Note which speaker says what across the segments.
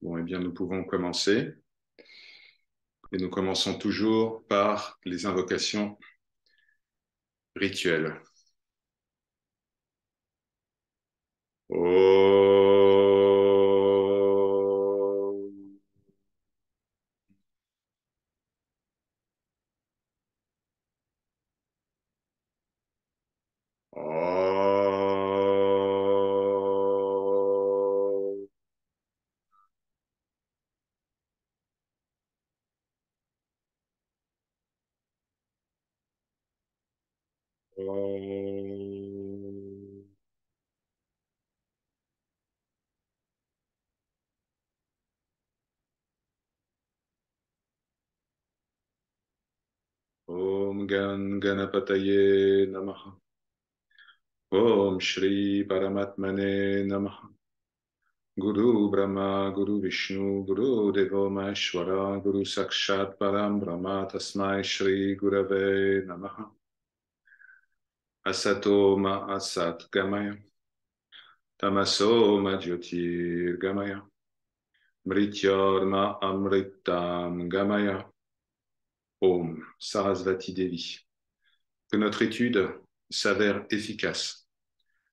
Speaker 1: Bon, eh bien, nous pouvons commencer. Et nous commençons toujours par les invocations rituelles. Om. Om. Om. Om Gan Ganapataye Namaha. Om Shri Paramatmane Namaha. Guru Brahma, Guru Vishnu, Guru Devo Maheshwara, Guru Sakshat Param Brahma, Tasmai Shri Gurave Namaha. Asato Ma Asat Gamaya, Tamaso Ma Jyotir Gamaya, Mrityorma Amritam Gamaya. Om Sarasvati Devi. Que notre étude s'avère efficace,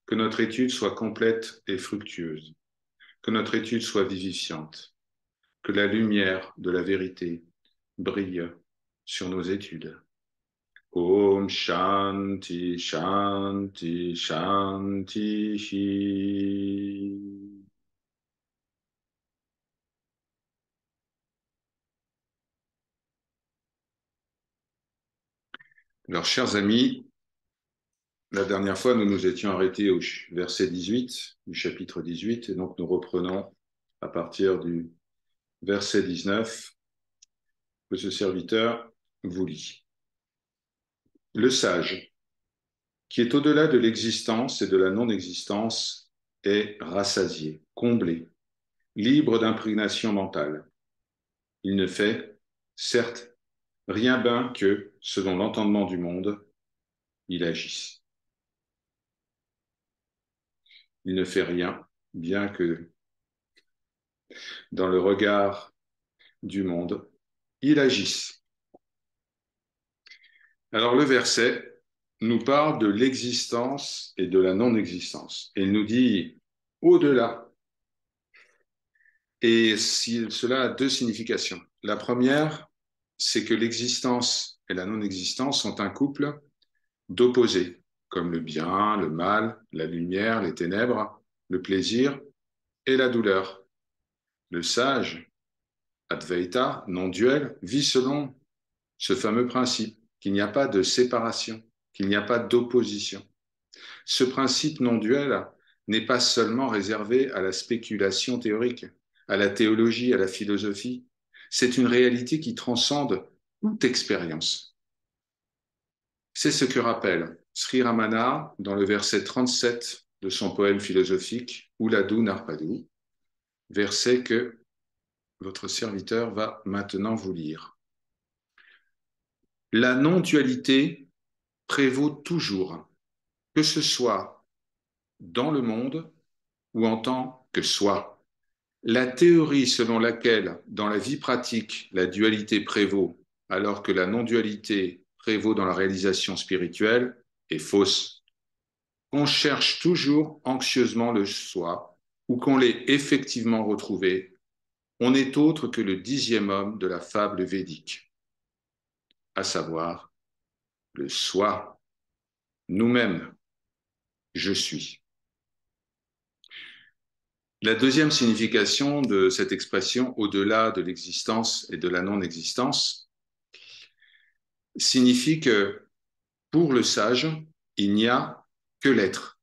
Speaker 1: que notre étude soit complète et fructueuse, que notre étude soit vivifiante, que la lumière de la vérité brille sur nos études. Om Shanti Shanti Shanti. Alors, chers amis, la dernière fois, nous nous étions arrêtés au verset 18 du chapitre 18, et donc nous reprenons à partir du verset 19 que ce serviteur vous lit. Le sage, qui est au-delà de l'existence et de la non-existence, est rassasié, comblé, libre d'imprégnation mentale. Il ne fait, certes, rien bien que, selon l'entendement du monde, il agisse. Il ne fait rien, bien que, dans le regard du monde, il agisse. Alors le verset nous parle de l'existence et de la non-existence. Et il nous dit au-delà. Et cela a deux significations. La première, c'est que l'existence et la non-existence sont un couple d'opposés, comme le bien, le mal, la lumière, les ténèbres, le plaisir et la douleur. Le sage, Advaita, non-duel, vit selon ce fameux principe qu'il n'y a pas de séparation, qu'il n'y a pas d'opposition. Ce principe non-duel n'est pas seulement réservé à la spéculation théorique, à la théologie, à la philosophie. C'est une réalité qui transcende toute expérience. C'est ce que rappelle Sri Ramana dans le verset 37 de son poème philosophique Uladu Narpadu, verset que votre serviteur va maintenant vous lire. La non-dualité prévaut toujours, que ce soit dans le monde ou en tant que soi. La théorie selon laquelle, dans la vie pratique, la dualité prévaut, alors que la non-dualité prévaut dans la réalisation spirituelle, est fausse. Qu'on cherche toujours anxieusement le soi, ou qu'on l'ait effectivement retrouvé, on n'est autre que le 10e homme de la fable védique, à savoir le soi, nous-mêmes, je suis. La deuxième signification de cette expression, au-delà de l'existence et de la non-existence, signifie que pour le sage, il n'y a que l'être.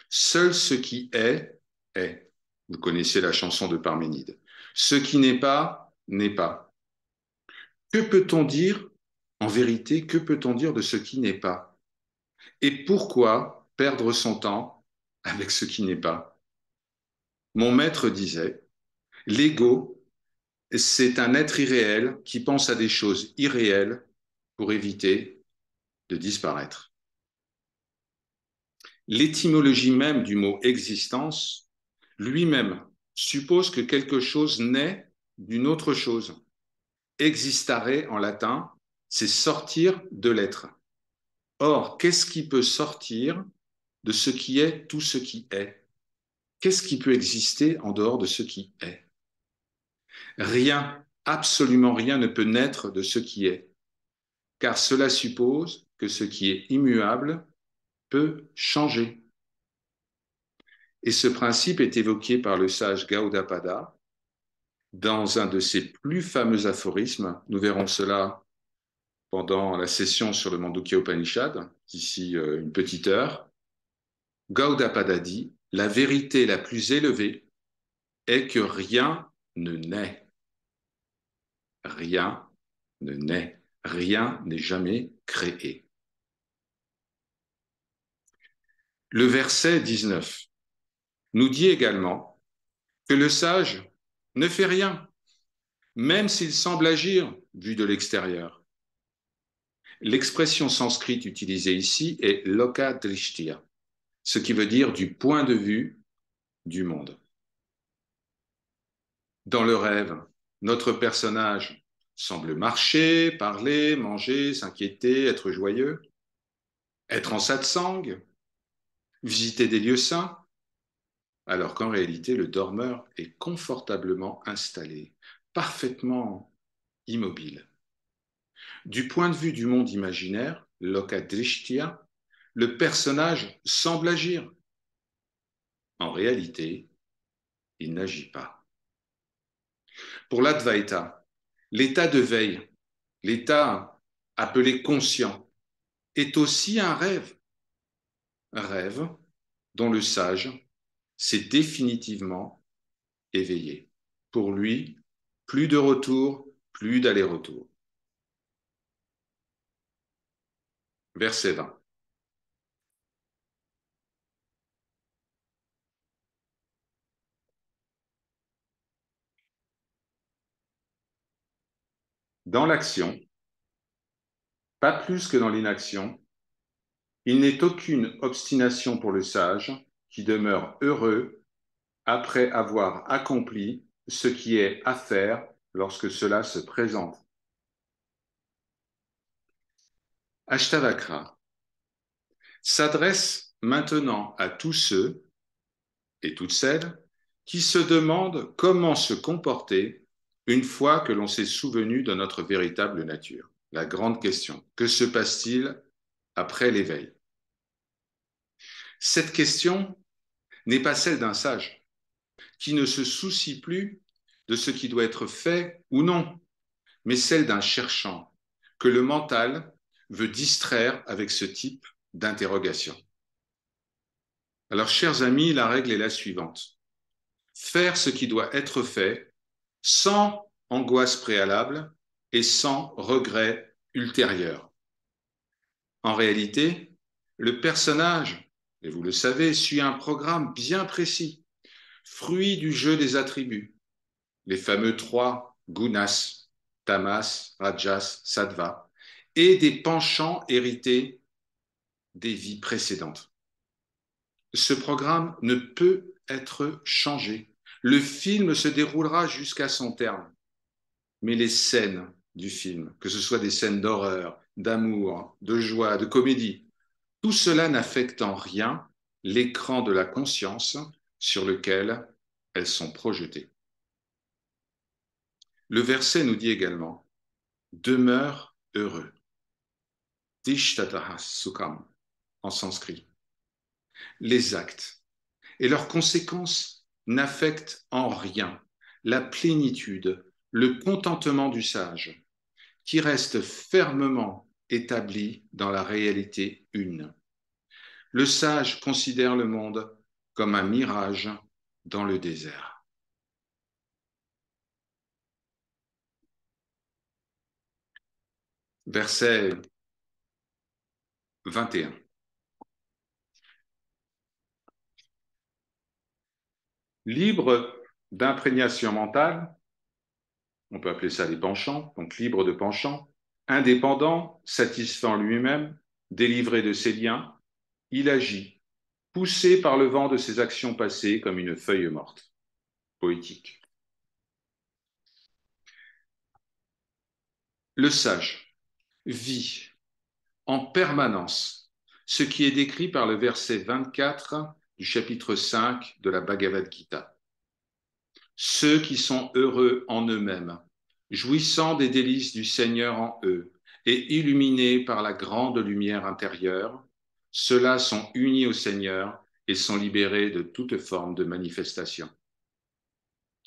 Speaker 1: Seul ce qui est, est. Vous connaissez la chanson de Parménide. Ce qui n'est pas, n'est pas. Que peut-on dire, en vérité, que peut-on dire de ce qui n'est pas? Et pourquoi perdre son temps avec ce qui n'est pas? Mon maître disait, l'ego, c'est un être irréel qui pense à des choses irréelles pour éviter de disparaître. L'étymologie même du mot existence, lui-même, suppose que quelque chose naît d'une autre chose. Existare en latin, c'est sortir de l'être. Or, qu'est-ce qui peut sortir de ce qui est tout ce qui est? Qu'est-ce qui peut exister en dehors de ce qui est? Rien, absolument rien ne peut naître de ce qui est, car cela suppose que ce qui est immuable peut changer. Et ce principe est évoqué par le sage Gaudapada dans un de ses plus fameux aphorismes. Nous verrons cela pendant la session sur le Mandukya Upanishad, d'ici une petite heure. Gaudapada dit, la vérité la plus élevée est que rien ne naît. Rien ne naît. Rien n'est jamais créé. Le verset 19 nous dit également que le sage ne fait rien, même s'il semble agir vu de l'extérieur. L'expression sanscrite utilisée ici est loka drishtiya, ce qui veut dire du point de vue du monde. Dans le rêve, notre personnage semble marcher, parler, manger, s'inquiéter, être joyeux, être en satsang, visiter des lieux saints, alors qu'en réalité, le dormeur est confortablement installé, parfaitement immobile. Du point de vue du monde imaginaire, Lokadrishtiya, le personnage semble agir. En réalité, il n'agit pas. Pour l'Advaita, l'état de veille, l'état appelé conscient, est aussi un rêve dont le sage s'est définitivement éveillé. Pour lui, plus de retour, plus d'aller-retour. Verset 20. Dans l'action, pas plus que dans l'inaction, il n'est aucune obstination pour le sage qui demeure heureux après avoir accompli ce qui est à faire lorsque cela se présente. Ashtavakra s'adresse maintenant à tous ceux et toutes celles qui se demandent comment se comporter une fois que l'on s'est souvenu de notre véritable nature. La grande question, que se passe-t-il après l'éveil? Cette question n'est pas celle d'un sage qui ne se soucie plus de ce qui doit être fait ou non, mais celle d'un cherchant que le mental veut distraire avec ce type d'interrogation. Alors, chers amis, la règle est la suivante. Faire ce qui doit être fait sans angoisse préalable et sans regret ultérieur. En réalité, le personnage, et vous le savez, suit un programme bien précis, fruit du jeu des attributs, les fameux 3 gunas, tamas, rajas, sattva, et des penchants hérités des vies précédentes. Ce programme ne peut être changé. Le film se déroulera jusqu'à son terme. Mais les scènes du film, que ce soit des scènes d'horreur, d'amour, de joie, de comédie, tout cela n'affecte en rien l'écran de la conscience sur lequel elles sont projetées. Le verset nous dit également « Demeure heureux ». Tishtataha sukham en sanskrit. Les actes et leurs conséquences n'affectent en rien la plénitude, le contentement du sage, qui reste fermement établi dans la réalité une. Le sage considère le monde comme un mirage dans le désert. Verset 21. Libre d'imprégnation mentale, on peut appeler ça les penchants, donc libre de penchants, indépendant, satisfaisant lui-même, délivré de ses liens, il agit, poussé par le vent de ses actions passées comme une feuille morte. poétique. Le sage vit en permanence ce qui est décrit par le verset 24 du chapitre 5 de la Bhagavad Gita. Ceux qui sont heureux en eux-mêmes, jouissant des délices du Seigneur en eux et illuminés par la grande lumière intérieure, ceux-là sont unis au Seigneur et sont libérés de toute forme de manifestation.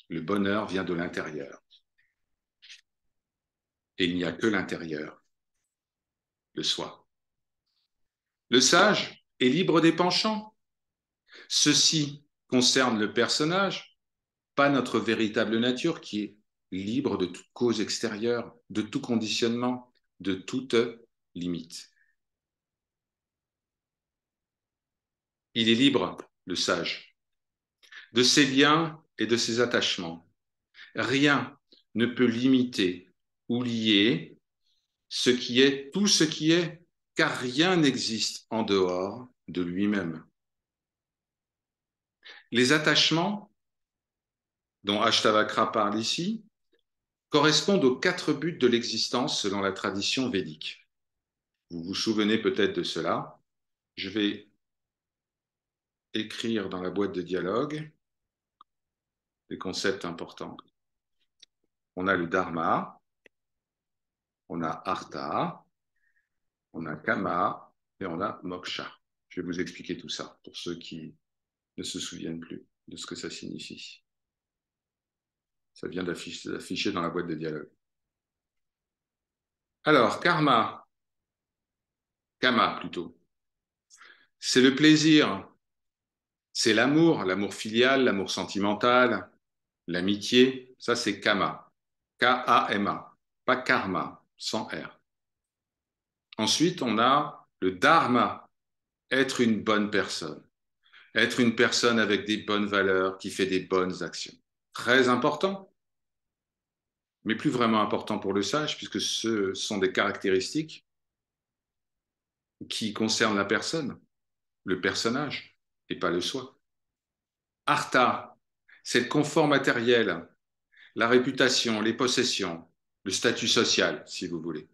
Speaker 1: Le bonheur vient de l'intérieur. Et il n'y a que l'intérieur, le soi. Le sage est libre des penchants. Ceci concerne le personnage, pas notre véritable nature qui est libre de toute cause extérieure, de tout conditionnement, de toute limite. Il est libre, le sage, de ses liens et de ses attachements. Rien ne peut limiter ou lier ce qui est, tout ce qui est, car rien n'existe en dehors de lui-même. Les attachements dont Ashtavakra parle ici correspondent aux 4 buts de l'existence selon la tradition védique. Vous vous souvenez peut-être de cela. Je vais écrire dans la boîte de dialogue des concepts importants. On a le dharma, on a artha, on a kama et on a moksha. Je vais vous expliquer tout ça pour ceux qui ne se souviennent plus de ce que ça signifie. Ça vient d'afficher dans la boîte de dialogue. Alors, kama plutôt, c'est le plaisir, c'est l'amour, l'amour filial, l'amour sentimental, l'amitié, ça c'est kama, K-A-M-A, pas karma, sans R. Ensuite, on a le dharma, être une bonne personne, être une personne avec des bonnes valeurs, qui fait des bonnes actions. Très important, mais plus vraiment important pour le sage, puisque ce sont des caractéristiques qui concernent la personne, le personnage, et pas le soi. Artha, c'est le confort matériel, la réputation, les possessions, le statut social, si vous voulez.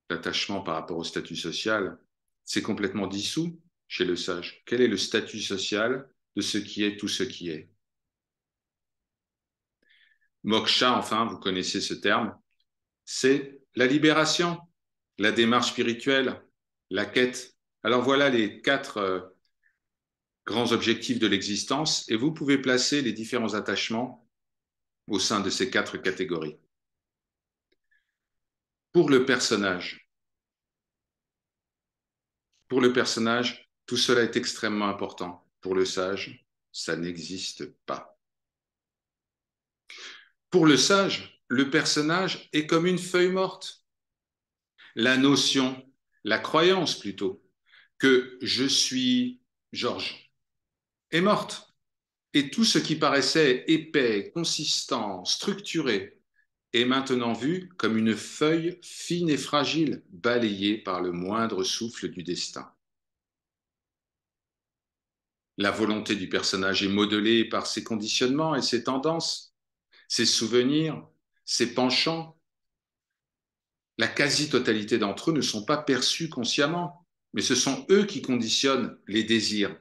Speaker 1: L'attachement par rapport au statut social, c'est complètement dissous chez le sage. Quel est le statut social de ce qui est tout ce qui est? Moksha, enfin, vous connaissez ce terme, c'est la libération, la démarche spirituelle, la quête. Alors voilà les 4 grands objectifs de l'existence et vous pouvez placer les différents attachements au sein de ces 4 catégories. Pour le personnage, tout cela est extrêmement important. Pour le sage, ça n'existe pas. Pour le sage, le personnage est comme une feuille morte. La notion, la croyance plutôt, que je suis Georges est morte. Et tout ce qui paraissait épais, consistant, structuré, est maintenant vu comme une feuille fine et fragile, balayée par le moindre souffle du destin. La volonté du personnage est modelée par ses conditionnements et ses tendances, ses souvenirs, ses penchants. La quasi-totalité d'entre eux ne sont pas perçus consciemment, mais ce sont eux qui conditionnent les désirs.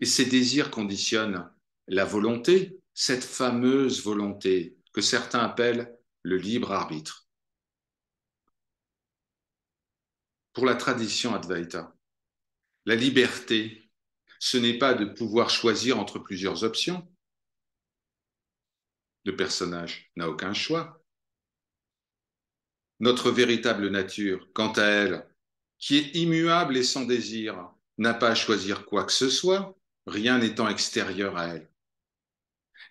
Speaker 1: Et ces désirs conditionnent la volonté, cette fameuse volonté que certains appellent le libre arbitre. Pour la tradition Advaita, la liberté, ce n'est pas de pouvoir choisir entre plusieurs options. Le personnage n'a aucun choix. Notre véritable nature, quant à elle, qui est immuable et sans désir, n'a pas à choisir quoi que ce soit, rien n'étant extérieur à elle.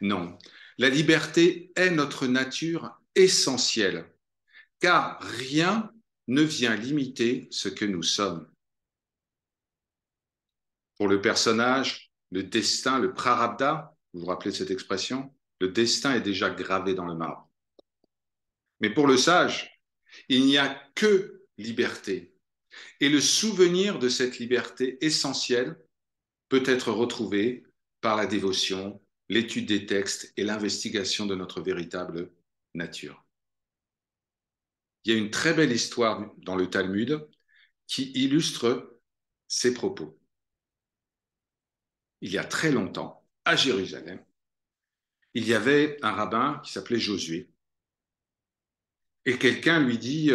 Speaker 1: Non, la liberté est notre nature essentielle, car rien ne vient limiter ce que nous sommes. Pour le personnage, le destin, le prarabdha, vous vous rappelez de cette expression? Le destin est déjà gravé dans le marbre. Mais pour le sage, il n'y a que liberté. Et le souvenir de cette liberté essentielle peut être retrouvé par la dévotion, l'étude des textes et l'investigation de notre véritable nature. Il y a une très belle histoire dans le Talmud qui illustre ces propos. Il y a très longtemps, à Jérusalem, il y avait un rabbin qui s'appelait Josué. Et quelqu'un lui dit,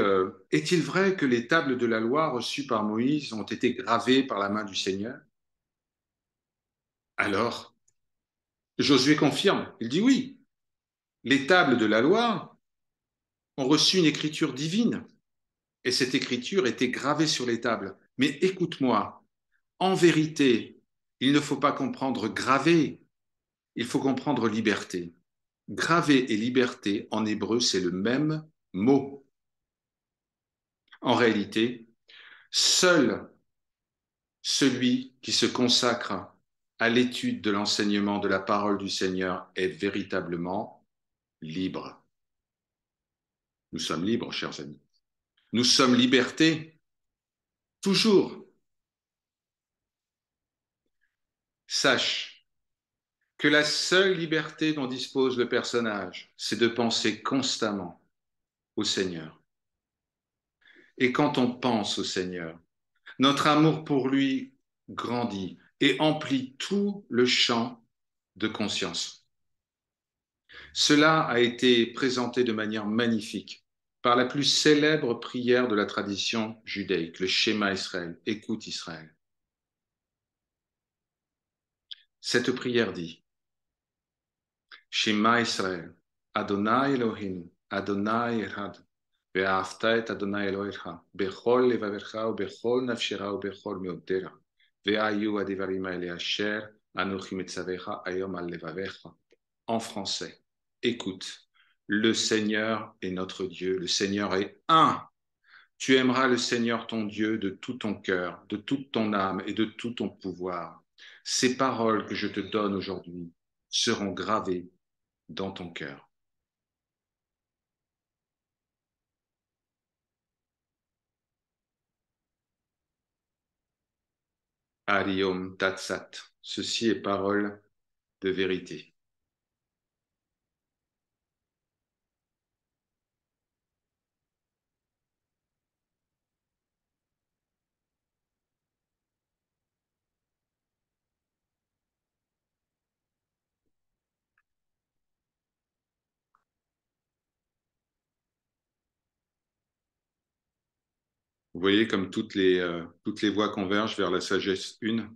Speaker 1: est-il vrai que les tables de la loi reçues par Moïse ont été gravées par la main du Seigneur? Alors, Josué confirme. Il dit oui, les tables de la loi ont reçu une écriture divine. Et cette écriture était gravée sur les tables. Mais écoute-moi, en vérité, il ne faut pas comprendre gravé, il faut comprendre liberté. Gravé et liberté, en hébreu, c'est le même mot. En réalité, seul celui qui se consacre à l'étude de l'enseignement de la parole du Seigneur est véritablement libre. Nous sommes libres, chers amis. Nous sommes libertés, toujours. Sache que la seule liberté dont dispose le personnage, c'est de penser constamment au Seigneur. Et quand on pense au Seigneur, notre amour pour lui grandit et emplit tout le champ de conscience. Cela a été présenté de manière magnifique par la plus célèbre prière de la tradition judaïque, le Shema Israël, écoute Israël. Cette prière dit, Shema Israël, Adonai Elohim, Adonai Echad, ואהבת את אדוני אלוהיך בכל לבבך ובכל נפשך ובכל מאודך, והיו הדברים האלה אשר אנוכי מצווך היום על לבביך. En français, écoute, le Seigneur est notre Dieu, le Seigneur est un. Tu aimeras le Seigneur ton Dieu de tout ton cœur, de toute ton âme et de tout ton pouvoir. Ces paroles que je te donne aujourd'hui seront gravées dans ton cœur. Ariom Tatsat. Ceci est parole de vérité. Vous voyez comme toutes les voies convergent vers la sagesse une.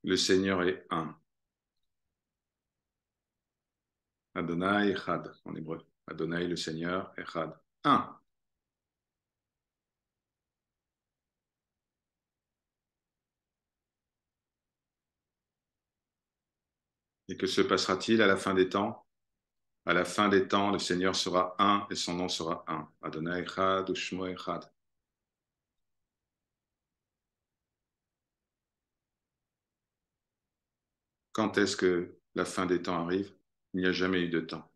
Speaker 1: Le Seigneur est un. Adonai Echad en hébreu. Adonai le Seigneur Echad. Un. Et que se passera-t-il à la fin des temps? À la fin des temps, le Seigneur sera un et son nom sera un. Adonai Echad Ushmo Echad. Quand est-ce que la fin des temps arrive? Il n'y a jamais eu de temps.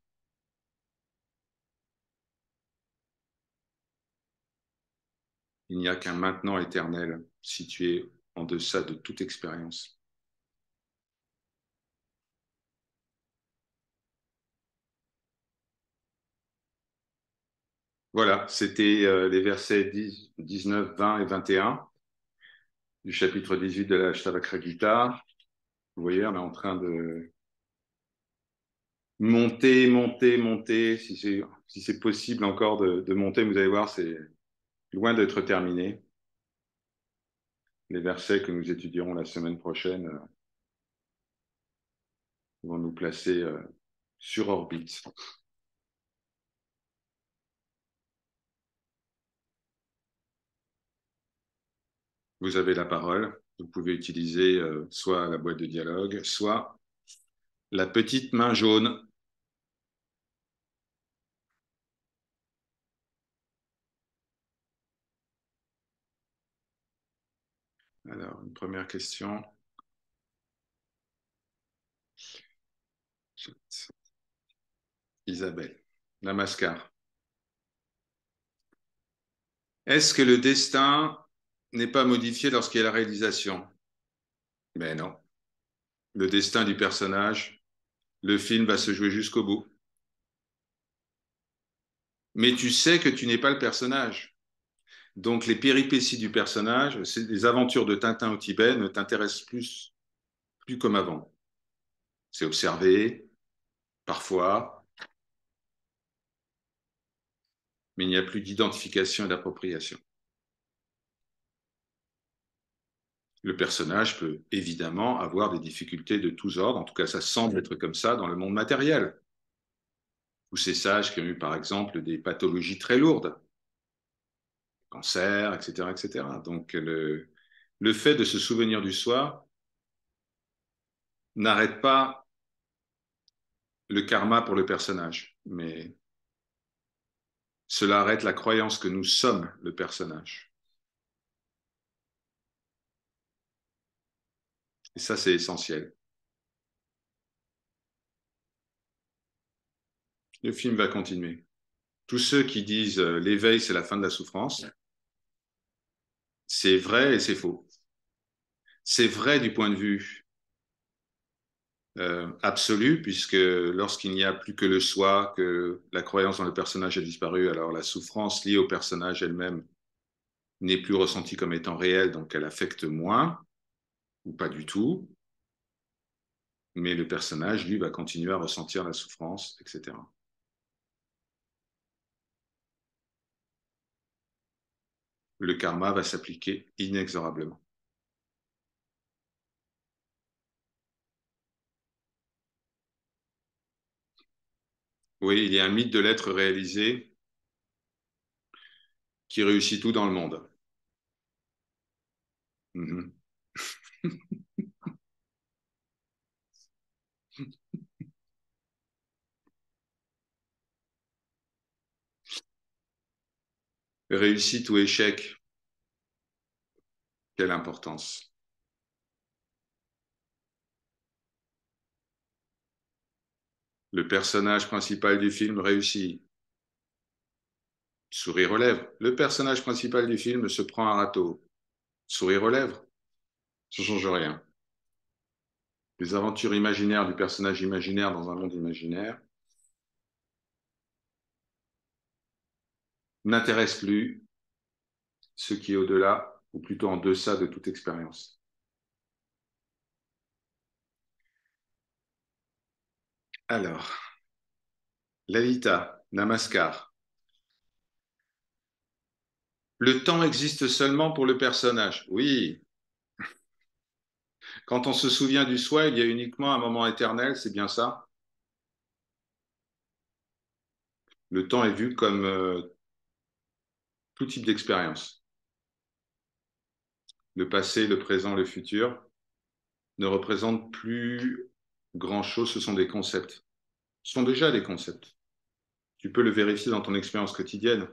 Speaker 1: Il n'y a qu'un maintenant éternel situé en deçà de toute expérience. Voilà, c'était les versets 10, 19, 20 et 21 du chapitre 18 de la Shtavakra Gita. Vous voyez, on est en train de monter, monter, monter. Si c'est possible encore de monter, vous allez voir, c'est loin d'être terminé. Les versets que nous étudierons la semaine prochaine vont nous placer sur orbite. Vous avez la parole. Vous pouvez utiliser soit la boîte de dialogue, soit la petite main jaune. Alors, une première question. Isabelle, Namaskar. Est-ce que le destin n'est pas modifié lorsqu'il y a la réalisation? Mais non. Le destin du personnage, le film va se jouer jusqu'au bout. Mais tu sais que tu n'es pas le personnage. Donc les péripéties du personnage, c'est les aventures de Tintin au Tibet ne t'intéressent plus comme avant. C'est observé, parfois, mais il n'y a plus d'identification et d'appropriation. Le personnage peut évidemment avoir des difficultés de tous ordres, en tout cas ça semble être comme ça dans le monde matériel, ou ces sages qui ont eu par exemple des pathologies très lourdes, cancer, etc., etc. Donc le fait de se souvenir du soi n'arrête pas le karma pour le personnage, mais cela arrête la croyance que nous sommes le personnage. Et ça, c'est essentiel. Le film va continuer. Tous ceux qui disent l'éveil, c'est la fin de la souffrance, c'est vrai et c'est faux. C'est vrai du point de vue absolu, puisque lorsqu'il n'y a plus que le soi, que la croyance dans le personnage a disparu, alors la souffrance liée au personnage elle-même n'est plus ressentie comme étant réelle, donc elle affecte moins, ou pas du tout, mais le personnage, lui, va continuer à ressentir la souffrance, etc. Le karma va s'appliquer inexorablement. Oui, il y a un mythe de l'être réalisé qui réussit tout dans le monde. Mhm. Réussite ou échec, quelle importance. Le personnage principal du film réussit, sourire aux lèvres. Le personnage principal du film se prend un râteau, sourire aux lèvres. Ça ne change rien. Les aventures imaginaires du personnage imaginaire dans un monde imaginaire n'intéressent plus ce qui est au-delà, ou plutôt en deçà de toute expérience. Alors, Lalita, Namaskar. Le temps existe seulement pour le personnage. Oui, quand on se souvient du soi, il y a uniquement un moment éternel, c'est bien ça? Le temps est vu comme tout type d'expérience. Le passé, le présent, le futur ne représentent plus grand-chose, ce sont des concepts. Ce sont déjà des concepts. Tu peux le vérifier dans ton expérience quotidienne.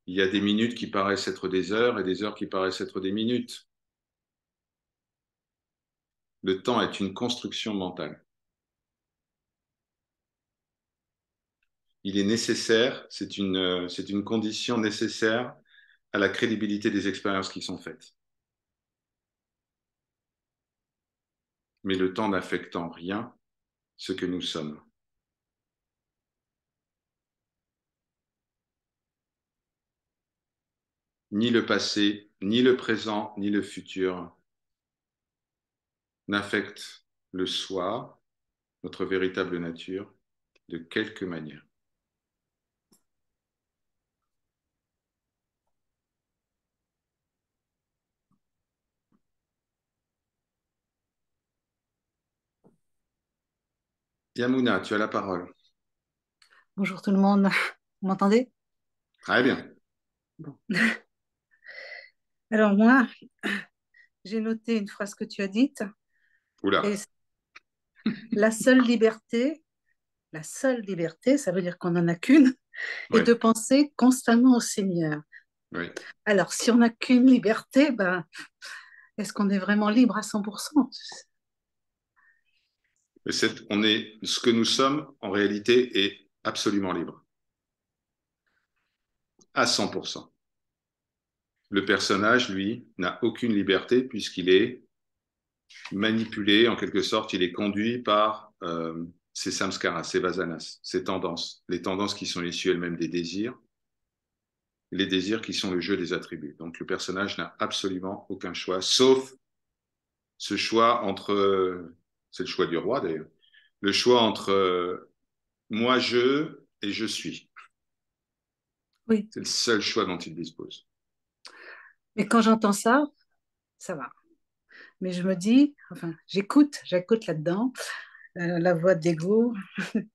Speaker 1: Il y a des minutes qui paraissent être des heures et des heures qui paraissent être des minutes. Le temps est une construction mentale. Il est nécessaire, c'est une condition nécessaire à la crédibilité des expériences qui sont faites. Mais le temps n'affecte en rien ce que nous sommes. Ni le passé, ni le présent, ni le futur n'affectent le soi, notre véritable nature, de quelque manière. Yamuna, tu as la parole.
Speaker 2: Bonjour tout le monde, vous m'entendez?
Speaker 1: Très bien.
Speaker 2: Bon. Alors moi, j'ai noté une phrase que tu as dite, et
Speaker 1: Oula.
Speaker 2: la seule liberté, ça veut dire qu'on n'en a qu'une, est
Speaker 1: Oui,
Speaker 2: de penser constamment au Seigneur.
Speaker 1: oui.
Speaker 2: Alors si on n'a qu'une liberté, ben, est-ce qu'on est vraiment libre à 100%?
Speaker 1: Ce que nous sommes, en réalité, est absolument libre, à 100%. Le personnage, lui, n'a aucune liberté puisqu'il est manipulé, en quelque sorte, il est conduit par ses samskaras, ses vasanas, ses tendances, les tendances qui sont issues elles-mêmes des désirs, les désirs qui sont le jeu des attributs. Donc le personnage n'a absolument aucun choix, sauf ce choix entre, c'est le choix du roi d'ailleurs, le choix entre moi je et je suis.
Speaker 2: Oui.
Speaker 1: C'est le seul choix dont il dispose.
Speaker 2: Mais quand j'entends ça, ça va. Mais je me dis, enfin, j'écoute là-dedans la voix d'Ego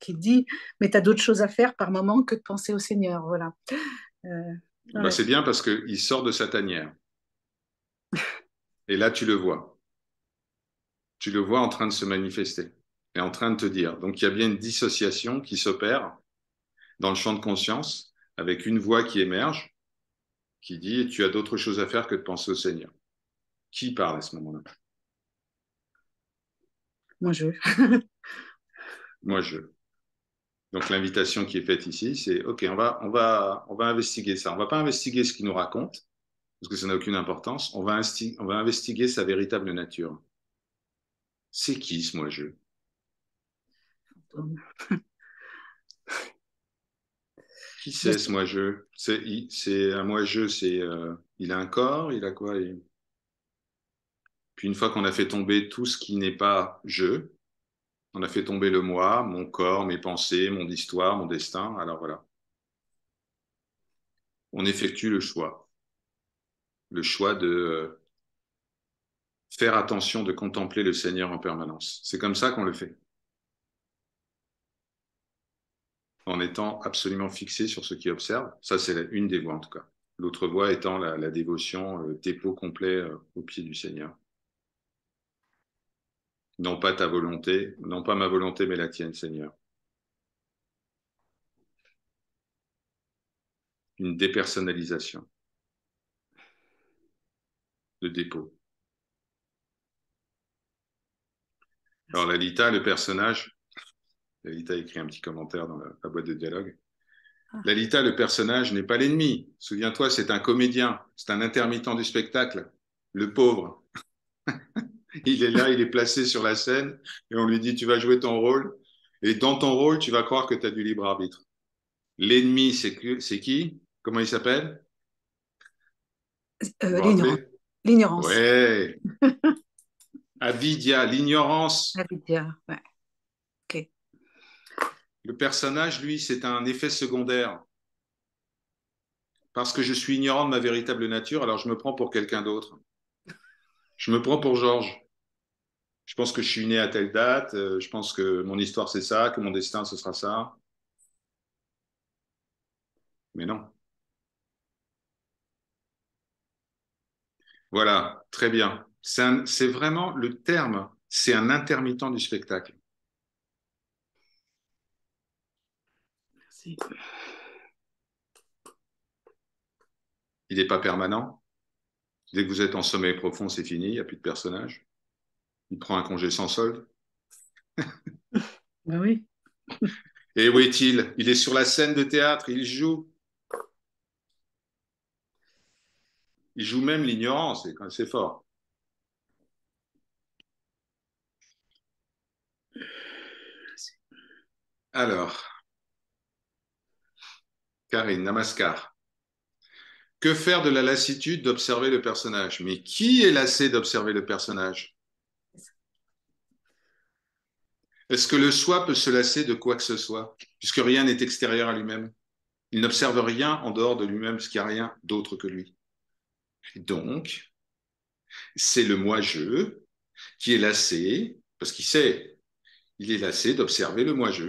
Speaker 2: qui dit, mais tu as d'autres choses à faire par moment que de penser au Seigneur. Voilà. Euh,
Speaker 1: Ben,
Speaker 2: ouais.
Speaker 1: c'est bien parce qu'il sort de sa tanière. Et là, tu le vois. Tu le vois en train de se manifester et en train de te dire. Donc, il y a bien une dissociation qui s'opère dans le champ de conscience avec une voix qui émerge, qui dit, tu as d'autres choses à faire que de penser au Seigneur. Qui parle à ce moment-là?
Speaker 2: Moi, je.
Speaker 1: Moi, je. Donc, l'invitation qui est faite ici, c'est, OK, on va investiguer ça. On va pas investiguer ce qu'il nous raconte, parce que ça n'a aucune importance. On va investiguer sa véritable nature. C'est qui ce moi-je? Qui c'est ce moi-je? C'est un moi-je, il a un corps, il a quoi? Puis une fois qu'on a fait tomber tout ce qui n'est pas je, on a fait tomber le moi, mon corps, mes pensées, mon histoire, mon destin. Alors voilà, on effectue le choix de faire attention, de contempler le Seigneur en permanence. C'est comme ça qu'on le fait, en étant absolument fixé sur ce qui observe. Ça, c'est une des voies en tout cas. L'autre voie étant la dévotion, le dépôt complet au pied du Seigneur. Non pas ta volonté, non pas ma volonté, mais la tienne, Seigneur. Une dépersonnalisation, de dépôt. Alors Lalita, le personnage, Lalita a écrit un petit commentaire dans la boîte de dialogue. Lalita, le personnage, n'est pas l'ennemi. Souviens-toi, c'est un comédien, c'est un intermittent du spectacle, le pauvre. Il est là, il est placé sur la scène et on lui dit, tu vas jouer ton rôle. Et dans ton rôle, tu vas croire que tu as du libre arbitre. L'ennemi, c'est qui? Comment il s'appelle? Vous vous
Speaker 2: L'ignorance.
Speaker 1: rappelez?
Speaker 2: L'ignorance.
Speaker 1: Ouais, avidya,
Speaker 2: La
Speaker 1: l'ignorance.
Speaker 2: vidya. Ouais. Ok.
Speaker 1: Le personnage, lui, c'est un effet secondaire. Parce que je suis ignorant de ma véritable nature, alors je me prends pour quelqu'un d'autre. Je me prends pour Georges. Je pense que je suis né à telle date, je pense que mon histoire c'est ça, que mon destin ce sera ça. Mais non. Voilà, très bien. C'est vraiment le terme, c'est un intermittent du spectacle.
Speaker 2: Merci.
Speaker 1: Il n'est pas permanent. Dès que vous êtes en sommeil profond, c'est fini, il n'y a plus de personnage. Il prend un congé sans solde.
Speaker 2: Ben oui.
Speaker 1: Et où est-il? Il est sur la scène de théâtre, il joue. Il joue même l'ignorance, c'est fort. Alors, Karine, Namaskar. Que faire de la lassitude d'observer le personnage? Mais qui est lassé d'observer le personnage? Est-ce que le soi peut se lasser de quoi que ce soit, puisque rien n'est extérieur à lui-même? Il n'observe rien en dehors de lui-même, puisqu'il n'y a rien d'autre que lui. Et donc, c'est le moi-je qui est lassé, parce qu'il sait, il est lassé d'observer le moi-je.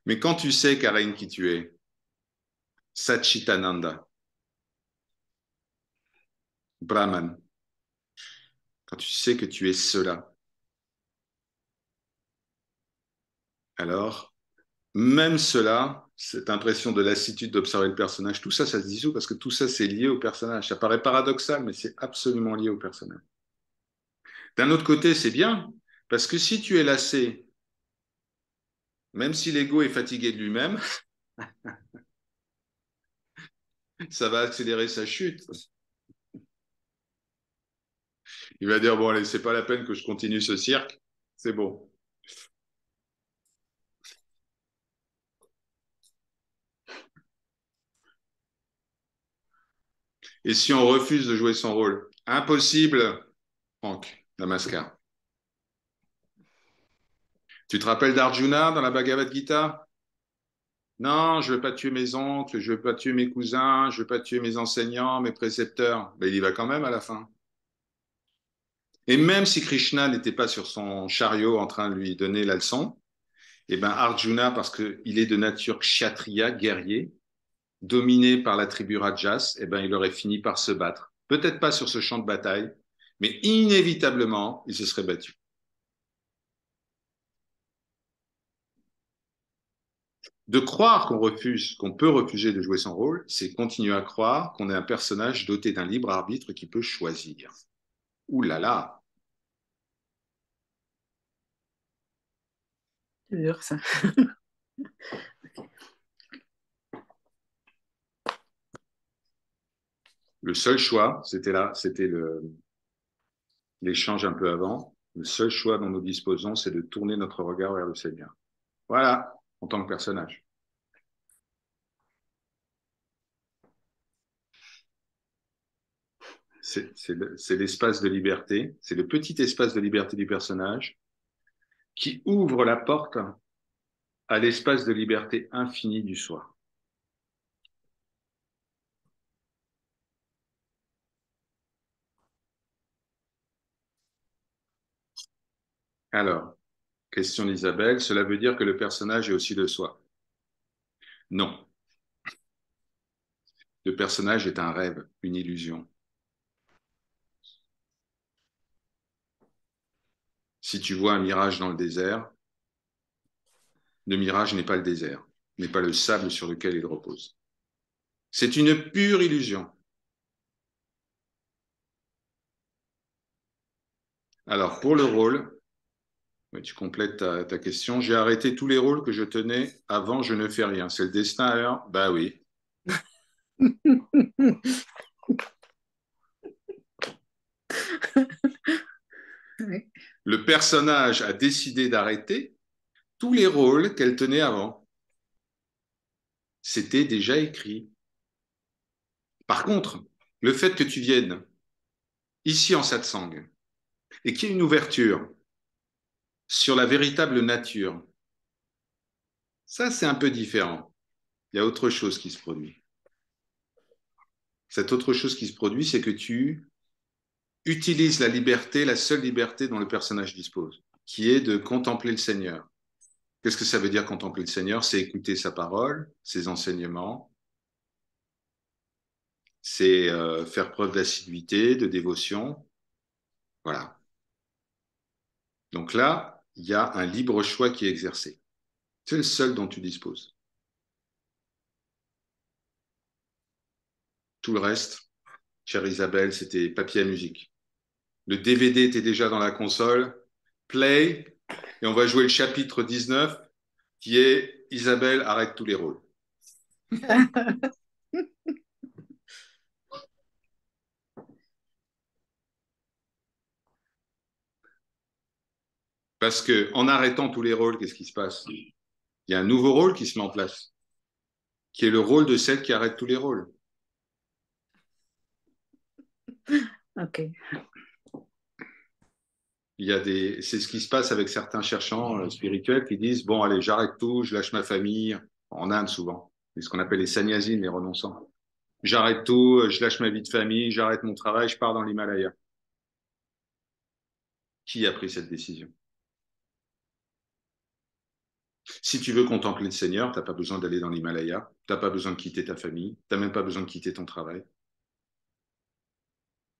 Speaker 1: Mais quand tu sais, Karine, qui tu es, Satchitananda, Brahman, quand tu sais que tu es cela, alors, même cela, cette impression de lassitude d'observer le personnage, tout ça, ça se dissout parce que tout ça, c'est lié au personnage. Ça paraît paradoxal, mais c'est absolument lié au personnage. D'un autre côté, c'est bien, Parce que si tu es lassé, même si l'ego est fatigué de lui-même, ça va accélérer sa chute. Il va dire, bon, allez, c'est pas la peine que je continue ce cirque, c'est bon. Et si on refuse de jouer son rôle? Impossible, Franck, Namaskar. Tu te rappelles d'Arjuna dans la Bhagavad Gita? Non, je veux pas tuer mes oncles, je veux pas tuer mes cousins, je veux pas tuer mes enseignants, mes précepteurs. Ben, il y va quand même à la fin. Et même si Krishna n'était pas sur son chariot en train de lui donner la leçon, eh ben Arjuna, parce qu'il est de nature kshatriya, guerrier, dominé par la tribu Rajas, eh ben il aurait fini par se battre. Peut-être pas sur ce champ de bataille, mais inévitablement, il se serait battu. De croire qu'on refuse, qu'on peut refuser de jouer son rôle, c'est continuer à croire qu'on est un personnage doté d'un libre arbitre qui peut choisir. Ouh là là,
Speaker 2: C'est dur, ça.
Speaker 1: le seul choix, c'était là, c'était l'échange un peu avant. Le seul choix dont nous disposons, c'est de tourner notre regard vers le Seigneur. Voilà, en tant que personnage. C'est l'espace de liberté, c'est le petit espace de liberté du personnage qui ouvre la porte à l'espace de liberté infini du soi. Alors, question d'Isabelle, cela veut dire que le personnage est aussi le soi? Non, le personnage est un rêve, une illusion. Si tu vois un mirage dans le désert, le mirage n'est pas le désert, n'est pas le sable sur lequel il repose. C'est une pure illusion. Alors, pour le rôle, tu complètes ta question, j'ai arrêté tous les rôles que je tenais avant je ne fais rien. C'est le destin alors? Bah oui.
Speaker 2: Oui.
Speaker 1: Le personnage a décidé d'arrêter tous les rôles qu'elle tenait avant. C'était déjà écrit. Par contre, le fait que tu viennes ici en satsang et qu'il y ait une ouverture sur la véritable nature, ça c'est un peu différent. Il y a autre chose qui se produit. Cette autre chose qui se produit, c'est que tu utilises la liberté, la seule liberté dont le personnage dispose, qui est de contempler le Seigneur. Qu'est-ce que ça veut dire contempler le Seigneur? C'est écouter sa parole, ses enseignements, c'est faire preuve d'assiduité, de dévotion. Voilà. Donc là, il y a un libre choix qui est exercé. C'est le seul dont tu disposes. Tout le reste, chère Isabelle, c'était papier à musique. Le DVD était déjà dans la console. Play, et on va jouer le chapitre 19, qui est Isabelle arrête tous les rôles. Parce que en arrêtant tous les rôles, qu'est-ce qui se passe? Il y a un nouveau rôle qui se met en place, qui est le rôle de celle qui arrête tous les rôles.
Speaker 2: Ok.
Speaker 1: C'est ce qui se passe avec certains cherchants spirituels qui disent, bon, allez, j'arrête tout, je lâche ma famille, en Inde souvent, c'est ce qu'on appelle les sannyasines, les renonçants. J'arrête tout, je lâche ma vie de famille, j'arrête mon travail, je pars dans l'Himalaya. Qui a pris cette décision? Si tu veux contempler le Seigneur, t'as pas besoin d'aller dans l'Himalaya, t'as pas besoin de quitter ta famille, t'as même pas besoin de quitter ton travail.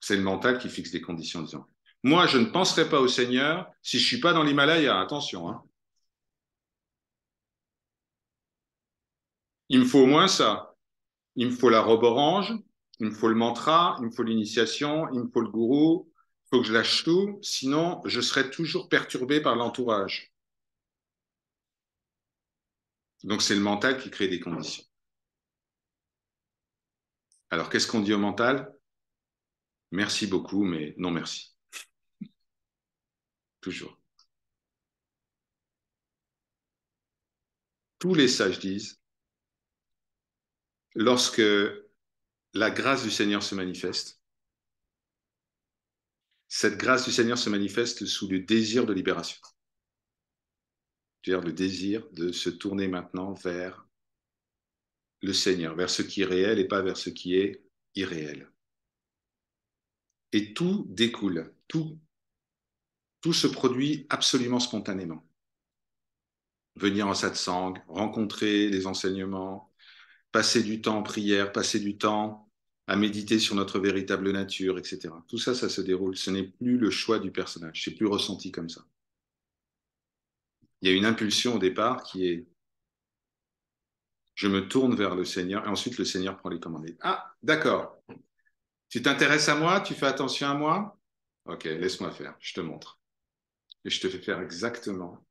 Speaker 1: C'est le mental qui fixe des conditions en disant, moi, je ne penserai pas au Seigneur si je suis pas dans l'Himalaya. Attention, hein. Il me faut au moins ça. Il me faut la robe orange, il me faut le mantra, il me faut l'initiation, il me faut le gourou, Il faut que je lâche tout, sinon je serai toujours perturbé par l'entourage. Donc c'est le mental qui crée des conditions. Alors qu'est-ce qu'on dit au mental? Merci beaucoup, mais non merci. Toujours. Tous les sages disent, lorsque la grâce du Seigneur se manifeste, cette grâce du Seigneur se manifeste sous le désir de libération. C'est-à-dire le désir de se tourner maintenant vers le Seigneur, vers ce qui est réel et pas vers ce qui est irréel. Et tout découle, tout se produit absolument spontanément. Venir en satsang, rencontrer les enseignements, passer du temps en prière, passer du temps à méditer sur notre véritable nature, etc. Tout ça, ça se déroule. Ce n'est plus le choix du personnage, c'est plus ressenti comme ça. Il y a une impulsion au départ qui est je me tourne vers le Seigneur et ensuite le Seigneur prend les commandes. Ah, d'accord. Tu t'intéresses à moi, tu fais attention à moi. Ok, laisse-moi faire, je te montre. Et je te fais faire exactement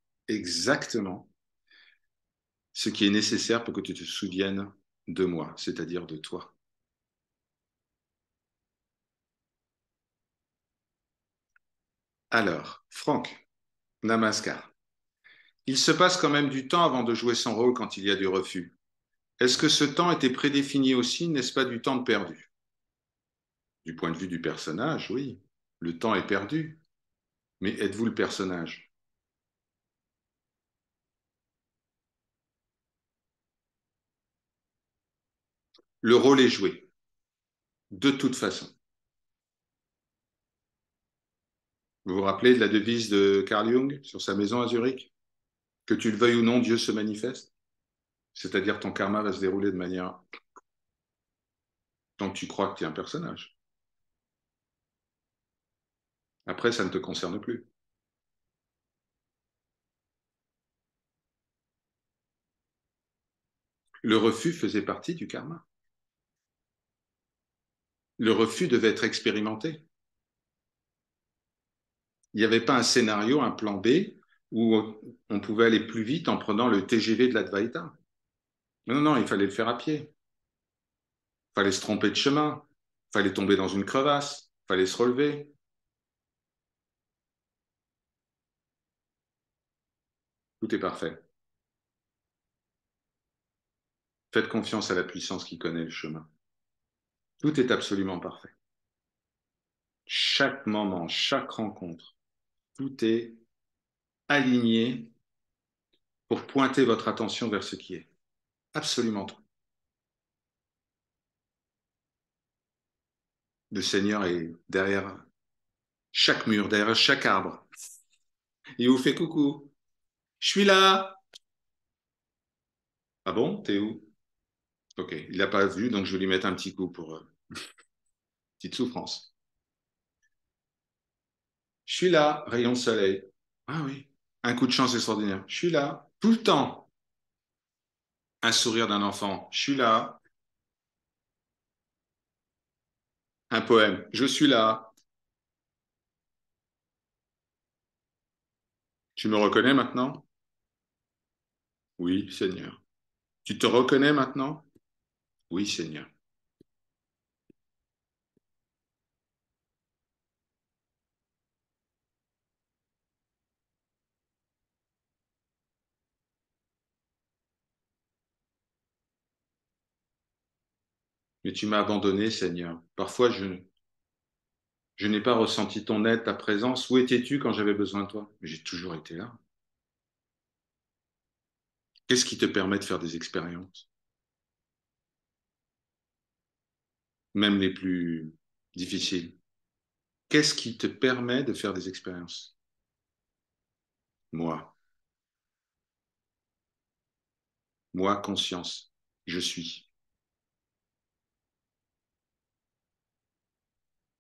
Speaker 1: ce qui est nécessaire pour que tu te souviennes de moi, c'est-à-dire de toi. Alors, Franck, Namaskar. Il se passe quand même du temps avant de jouer son rôle quand il y a du refus. Est-ce que ce temps était prédéfini aussi, n'est-ce pas du temps perdu? Du point de vue du personnage, oui. Le temps est perdu. Mais êtes-vous le personnage? Le rôle est joué, de toute façon. Vous vous rappelez de la devise de Carl Jung sur sa maison à Zurich? Que tu le veuilles ou non, Dieu se manifeste. C'est-à-dire ton karma va se dérouler de manière tant que tu crois que tu es un personnage. Après, ça ne te concerne plus. Le refus faisait partie du karma. Le refus devait être expérimenté. Il n'y avait pas un scénario, un plan B, où on pouvait aller plus vite en prenant le TGV de l'Advaita. Non, non, il fallait le faire à pied. Il fallait se tromper de chemin. Il fallait tomber dans une crevasse. Il fallait se relever. Tout est parfait. Faites confiance à la puissance qui connaît le chemin. Tout est absolument parfait. Chaque moment, chaque rencontre, tout est aligné pour pointer votre attention vers ce qui est. Absolument tout. Le Seigneur est derrière chaque mur, derrière chaque arbre. Il vous fait coucou. Je suis là. Ah bon, t'es où? Ok, il n'a pas vu, donc je vais lui mettre un petit coup pour petite souffrance. Je suis là, rayon de soleil. Ah oui, un coup de chance extraordinaire. Je suis là, tout le temps. Un sourire d'un enfant. Je suis là. Un poème. Je suis là. Tu me reconnais maintenant? Oui, Seigneur. Tu te reconnais maintenant? Oui, Seigneur. Mais tu m'as abandonné, Seigneur. Parfois, je n'ai pas ressenti ton aide, ta présence. Où étais-tu quand j'avais besoin de toi? Mais j'ai toujours été là. Qu'est-ce qui te permet de faire des expériences, même les plus difficiles? Qu'est-ce qui te permet de faire des expériences? Moi, moi, conscience, je suis.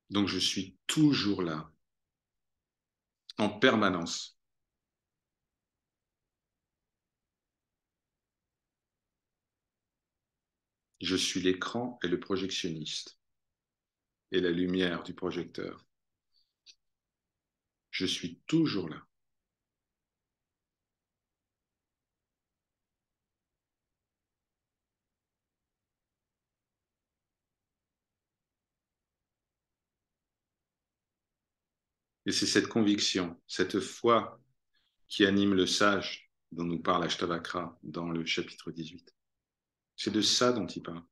Speaker 1: Donc je suis toujours là, en permanence. Je suis l'écran et le projectionniste et la lumière du projecteur. Je suis toujours là. Et c'est cette conviction, cette foi qui anime le sage dont nous parle Ashtavakra dans le chapitre 18. C'est de ça dont il parle.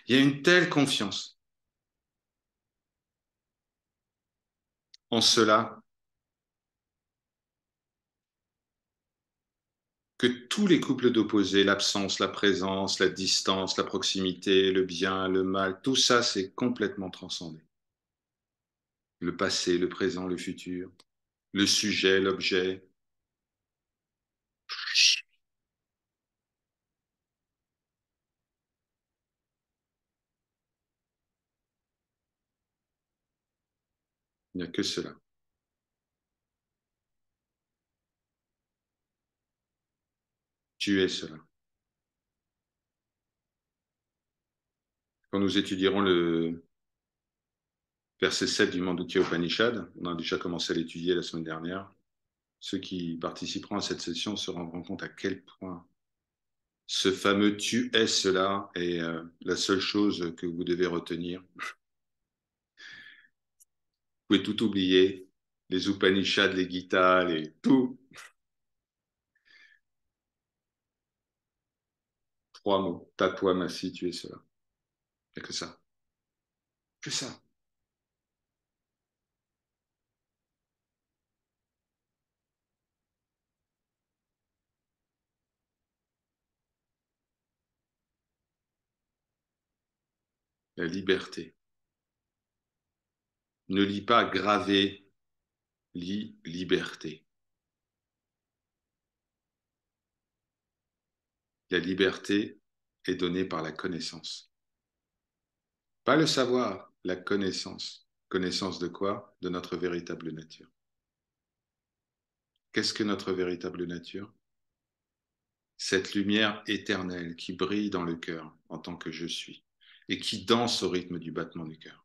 Speaker 1: Il y a une telle confiance en cela que tous les couples d'opposés, l'absence, la présence, la distance, la proximité, le bien, le mal, tout ça, c'est complètement transcendé. Le passé, le présent, le futur, le sujet, l'objet. Il n'y a que cela. Tu es cela. Quand nous étudierons le verset 7 du Mandukya Upanishad, on a déjà commencé à l'étudier la semaine dernière, ceux qui participeront à cette session se rendront compte à quel point ce fameux tu es cela est la seule chose que vous devez retenir. Vous pouvez tout oublier, les Upanishads, les Gita, tout. 3 mots. Tatwa Masi, tu es cela. Il n'y a que ça. Que ça. La liberté. Ne lis pas gravé, lis liberté. La liberté est donnée par la connaissance. Pas le savoir, la connaissance. Connaissance de quoi? De notre véritable nature. Qu'est-ce que notre véritable nature? Cette lumière éternelle qui brille dans le cœur en tant que je suis et qui danse au rythme du battement du cœur.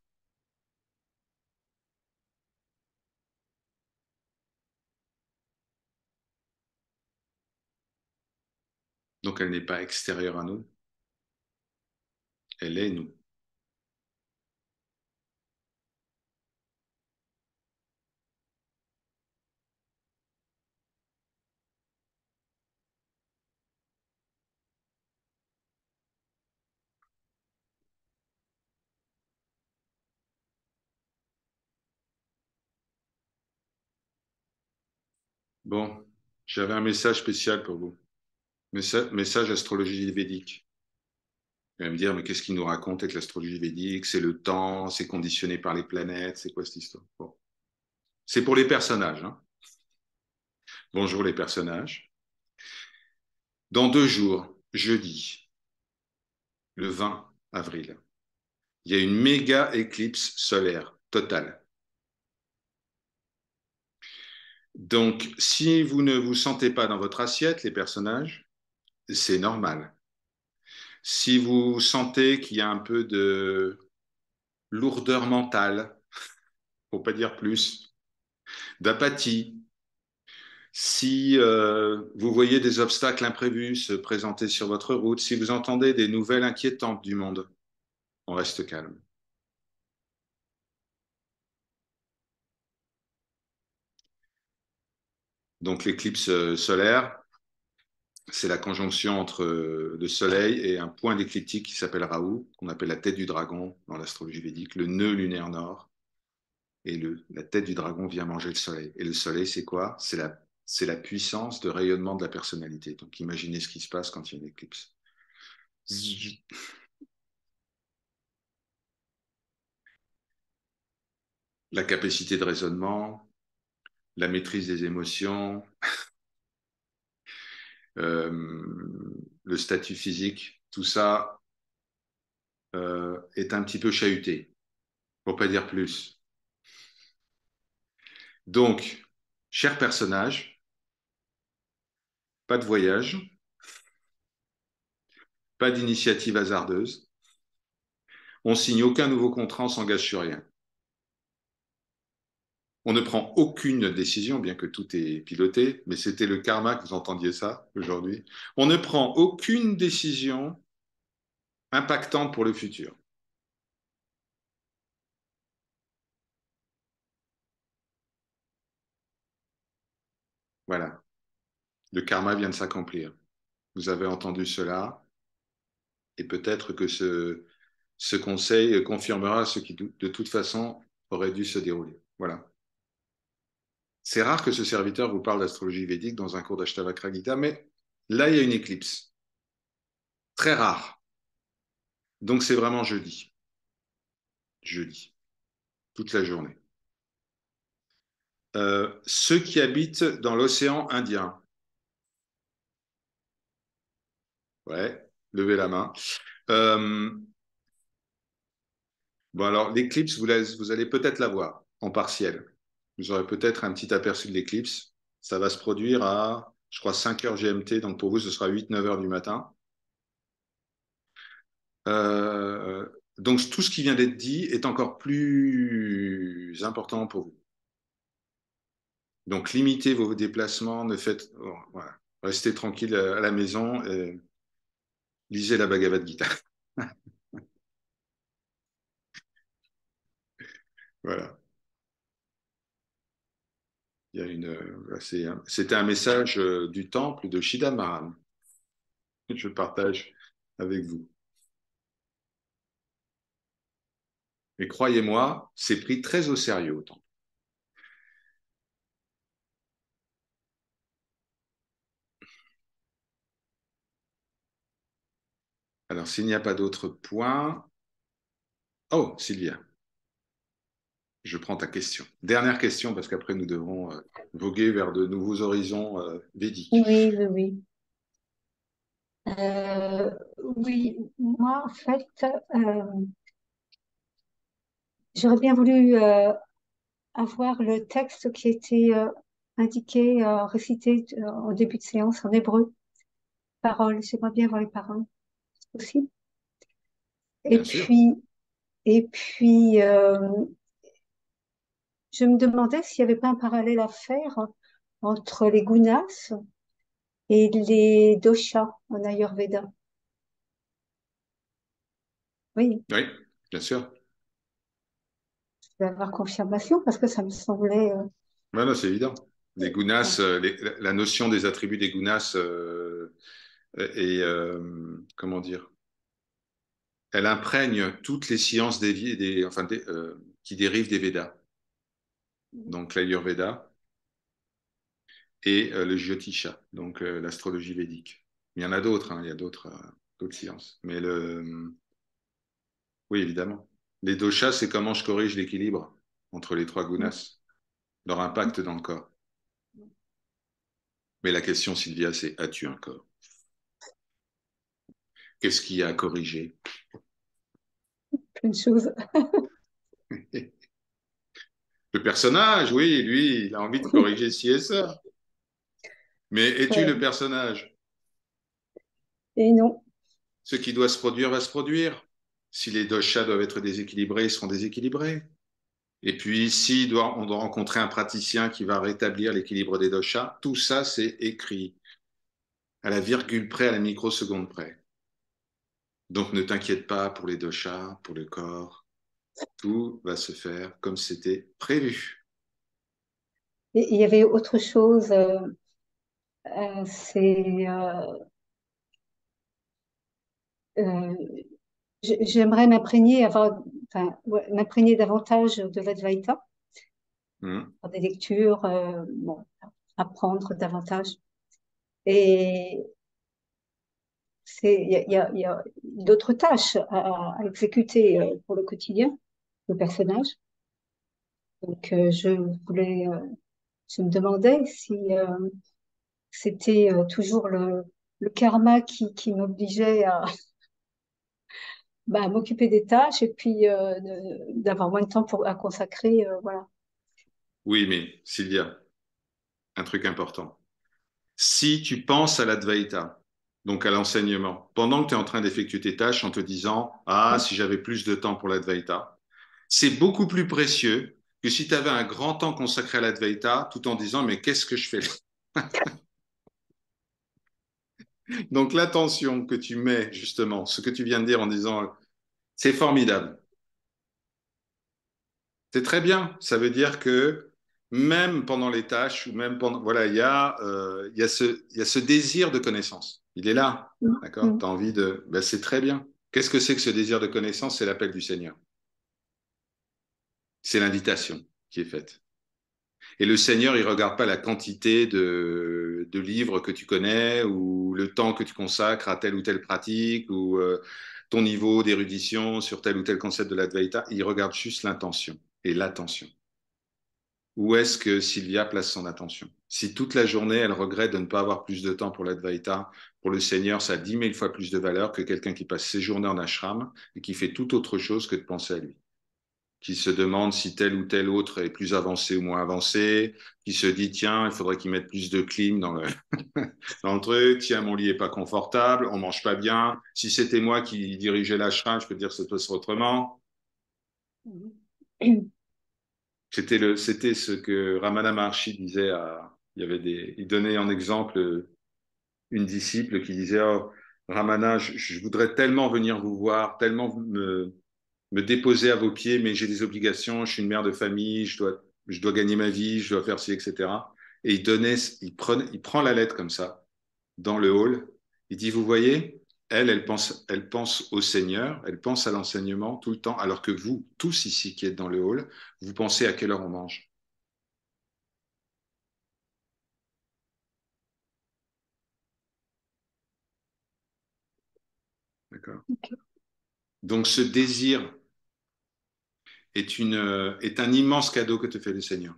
Speaker 1: Donc elle n'est pas extérieure à nous, elle est nous. Bon, j'avais un message spécial pour vous. Message astrologie védique. Vous allez me dire, mais qu'est-ce qu'il nous raconte avec l'astrologie védique? C'est le temps, c'est conditionné par les planètes, c'est quoi cette histoire? Bon. C'est pour les personnages, hein. Bonjour les personnages. Dans 2 jours, jeudi, le 20 avril, il y a une méga éclipse solaire totale. Donc, si vous ne vous sentez pas dans votre assiette, les personnages, c'est normal. Si vous sentez qu'il y a un peu de lourdeur mentale, pour pas dire plus, d'apathie, si vous voyez des obstacles imprévus se présenter sur votre route, si vous entendez des nouvelles inquiétantes du monde, on reste calme. Donc l'éclipse solaire, c'est la conjonction entre le Soleil et un point d'écliptique qui s'appelle Rahu, qu'on appelle la tête du dragon dans l'astrologie védique, le nœud lunaire nord. Et la tête du dragon vient manger le Soleil. Et le Soleil, c'est quoi? C'est la puissance de rayonnement de la personnalité. Donc imaginez ce qui se passe quand il y a une éclipse. La capacité de raisonnement, la maîtrise des émotions, le statut physique, tout ça est un petit peu chahuté, pour pas dire plus. Donc, cher personnage, pas de voyage, pas d'initiative hasardeuse, on signe aucun nouveau contrat, on s'engage sur rien. On ne prend aucune décision, bien que tout est piloté, mais c'était le karma que vous entendiez ça aujourd'hui. On ne prend aucune décision impactante pour le futur. Voilà. Le karma vient de s'accomplir. Vous avez entendu cela, et peut-être que ce conseil confirmera ce qui, de toute façon, aurait dû se dérouler. Voilà. C'est rare que ce serviteur vous parle d'astrologie védique dans un cours d'Ashtavakra Gita, mais là, il y a une éclipse. Très rare. Donc, c'est vraiment jeudi. Jeudi. Toute la journée. Ceux qui habitent dans l'océan Indien. Ouais, levez la main. Euh, bon, alors, l'éclipse, vous allez peut-être la voir en partiel. Vous aurez peut-être un petit aperçu de l'éclipse. Ça va se produire à, je crois, 5 heures GMT. Donc, pour vous, ce sera 8-9 heures du matin. Euh, donc, tout ce qui vient d'être dit est encore plus important pour vous. Donc, limitez vos déplacements, ne faites, bon, voilà. Restez tranquille à la maison et lisez la Bhagavad Gita. Voilà. Il y a c'était un message du temple de Shidamaran que je partage avec vous. Et croyez-moi, c'est pris très au sérieux au temple. Alors, s'il n'y a pas d'autres points. Oh, Sylvia, je prends ta question. Dernière question, parce qu'après, nous devrons voguer vers de nouveaux horizons védiques.
Speaker 3: Oui, oui, oui. Oui, moi, en fait, j'aurais bien voulu avoir le texte qui était indiqué, récité en début de séance en hébreu. Paroles, j'aimerais bien voir les paroles, c'est possible. Et
Speaker 1: Bien sûr.
Speaker 3: puis, et puis, je me demandais s'il n'y avait pas un parallèle à faire entre les gunas et les doshas en Ayurveda. Oui,
Speaker 1: Oui, bien sûr.
Speaker 3: je vais avoir confirmation parce que ça me semblait.
Speaker 1: Ouais, non, c'est évident. Les gunas,
Speaker 3: Enfin,
Speaker 1: la notion des attributs des gunas est, comment dire, elle imprègne toutes les sciences enfin, qui dérivent des Védas. Donc l'Ayurveda et le Jyotisha, donc l'astrologie védique. Il y en a d'autres, hein, il y a d'autres sciences. Mais oui, évidemment. Les doshas, c'est comment je corrige l'équilibre entre les trois gunas, leur impact dans le corps. Mais la question, Sylvia, c'est as-tu un corps? Qu'est-ce qu'il y a à corriger?
Speaker 3: plein de choses.
Speaker 1: Le personnage, oui, lui, il a envie de corriger ci et ça. Mais es-tu le
Speaker 3: Ouais.
Speaker 1: personnage?
Speaker 3: Et non.
Speaker 1: Ce qui doit se produire va se produire. Si les doshas doivent être déséquilibrés, ils seront déséquilibrés. Et puis, si on doit rencontrer un praticien qui va rétablir l'équilibre des doshas, tout ça, c'est écrit à la virgule près, à la microseconde près. Donc, ne t'inquiète pas pour les doshas, pour le corps. Tout va se faire comme c'était prévu.
Speaker 3: Et il y avait autre chose. C'est euh, j'aimerais enfin, ouais, m'imprégner davantage de l'Advaita,
Speaker 1: Hmm.
Speaker 3: faire des lectures, bon, apprendre davantage. Et il y a d'autres tâches à exécuter pour le quotidien, le personnage. Donc, je me demandais si c'était toujours le karma qui m'obligeait à, bah, à m'occuper des tâches et puis d'avoir moins de temps à consacrer, voilà.
Speaker 1: Oui, mais Sylvia, un truc important. Si tu penses à l'Advaita, donc à l'enseignement, pendant que tu es en train d'effectuer tes tâches en te disant, ah,
Speaker 3: Oui,
Speaker 1: si j'avais plus de temps pour l'Advaita, c'est beaucoup plus précieux que si tu avais un grand temps consacré à l'Advaita, tout en disant, mais qu'est-ce que je fais là? Donc l'attention que tu mets, justement, ce que tu viens de dire en disant, c'est formidable. C'est très bien. Ça veut dire que même pendant les tâches, ou même pendant, voilà, il y a ce désir de connaissance. Il est là, d'accord?
Speaker 3: Mm.
Speaker 1: Tu as envie de, ben, c'est très bien. Qu'est-ce que c'est que ce désir de connaissance? C'est l'appel du Seigneur. C'est l'invitation qui est faite. Et le Seigneur, il regarde pas la quantité de livres que tu connais ou le temps que tu consacres à telle ou telle pratique ou ton niveau d'érudition sur tel ou tel concept de l'Advaita. Il regarde juste l'intention et l'attention. Où est-ce que Sylvia place son attention? Si toute la journée, elle regrette de ne pas avoir plus de temps pour l'Advaita, pour le Seigneur, ça a 10 000 fois plus de valeur que quelqu'un qui passe ses journées en ashram et qui fait tout autre chose que de penser à lui, qui se demande si tel ou tel autre est plus avancé ou moins avancé, qui se dit, tiens, il faudrait qu'il mette plus de clim dans dans le truc, tiens, mon lit est pas confortable, on mange pas bien, si c'était moi qui dirigeais l'ashram, je peux te dire que ça peut se autrement.
Speaker 3: Mm.
Speaker 1: C'était ce que Ramana Maharshi disait il donnait en exemple une disciple qui disait, oh, Ramana, je voudrais tellement venir vous voir, tellement me déposer à vos pieds, mais j'ai des obligations, je suis une mère de famille, je dois gagner ma vie, je dois faire ci, etc. Et il prend la lettre comme ça, dans le hall. Il dit, vous voyez, elle pense au Seigneur, elle pense à l'enseignement tout le temps, alors que vous, tous ici qui êtes dans le hall, vous pensez à quelle heure on mange. D'accord?
Speaker 3: Ok.
Speaker 1: Donc ce désir est un immense cadeau que te fait le Seigneur.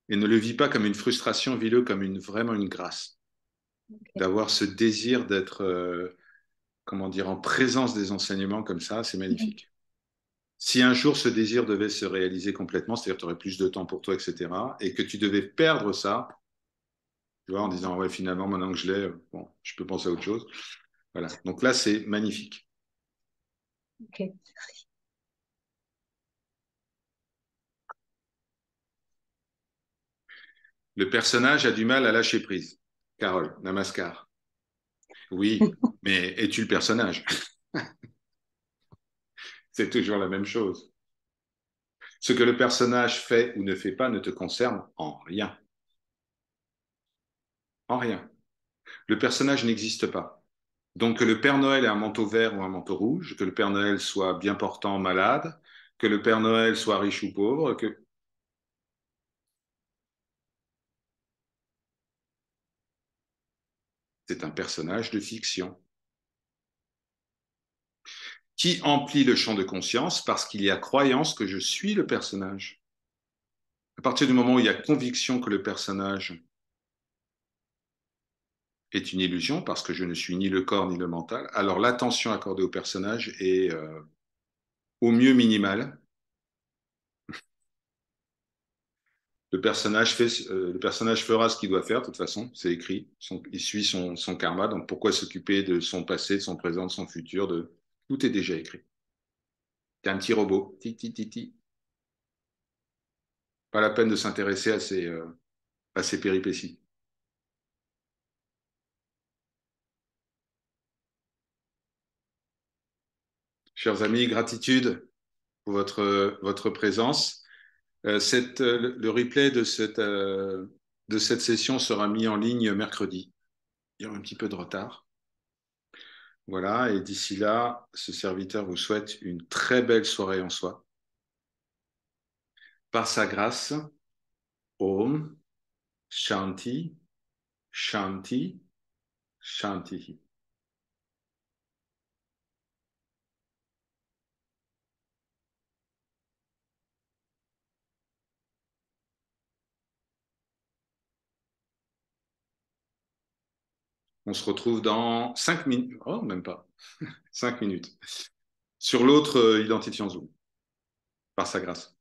Speaker 1: Et ne le vis pas comme une frustration, vis-le comme vraiment une grâce.
Speaker 3: Ok.
Speaker 1: D'avoir ce désir d'être, comment dire, en présence des enseignements comme ça, c'est
Speaker 3: Mm.
Speaker 1: magnifique. Si un jour ce désir devait se réaliser complètement, c'est-à-dire que tu aurais plus de temps pour toi, etc., et que tu devais perdre ça, tu vois, en disant, ouais, finalement, maintenant que je l'ai, bon, je peux penser à autre chose. Voilà. Donc là, c'est magnifique.
Speaker 3: Ok.
Speaker 1: Le personnage a du mal à lâcher prise. Carole, Namaskar. Oui, mais es-tu le personnage? C'est toujours la même chose. Ce que le personnage fait ou ne fait pas ne te concerne en rien. En rien. Le personnage n'existe pas. Donc que le Père Noël ait un manteau vert ou un manteau rouge, que le Père Noël soit bien portant, malade, que le Père Noël soit riche ou pauvre, que c'est un personnage de fiction qui emplit le champ de conscience parce qu'il y a croyance que je suis le personnage. À partir du moment où il y a conviction que le personnage est une illusion parce que je ne suis ni le corps ni le mental, alors l'attention accordée au personnage est au mieux minimale. Le personnage fera ce qu'il doit faire, de toute façon, c'est écrit. Il suit son karma, donc pourquoi s'occuper de son passé, de son présent, de son futur, tout est déjà écrit. C'est un petit robot, ti, ti, ti, ti. Pas la peine de s'intéresser à ses péripéties. Chers amis, gratitude pour votre présence. Le replay de cette session sera mis en ligne mercredi. Il y aura un petit peu de retard. Voilà, et d'ici là, ce serviteur vous souhaite une très belle soirée en soi. Par sa grâce, Om, Shanti, Shanti, Shanti. On se retrouve dans 5 minutes. Oh, même pas. 5 minutes. Sur l'autre identifiant Zoom, par sa grâce.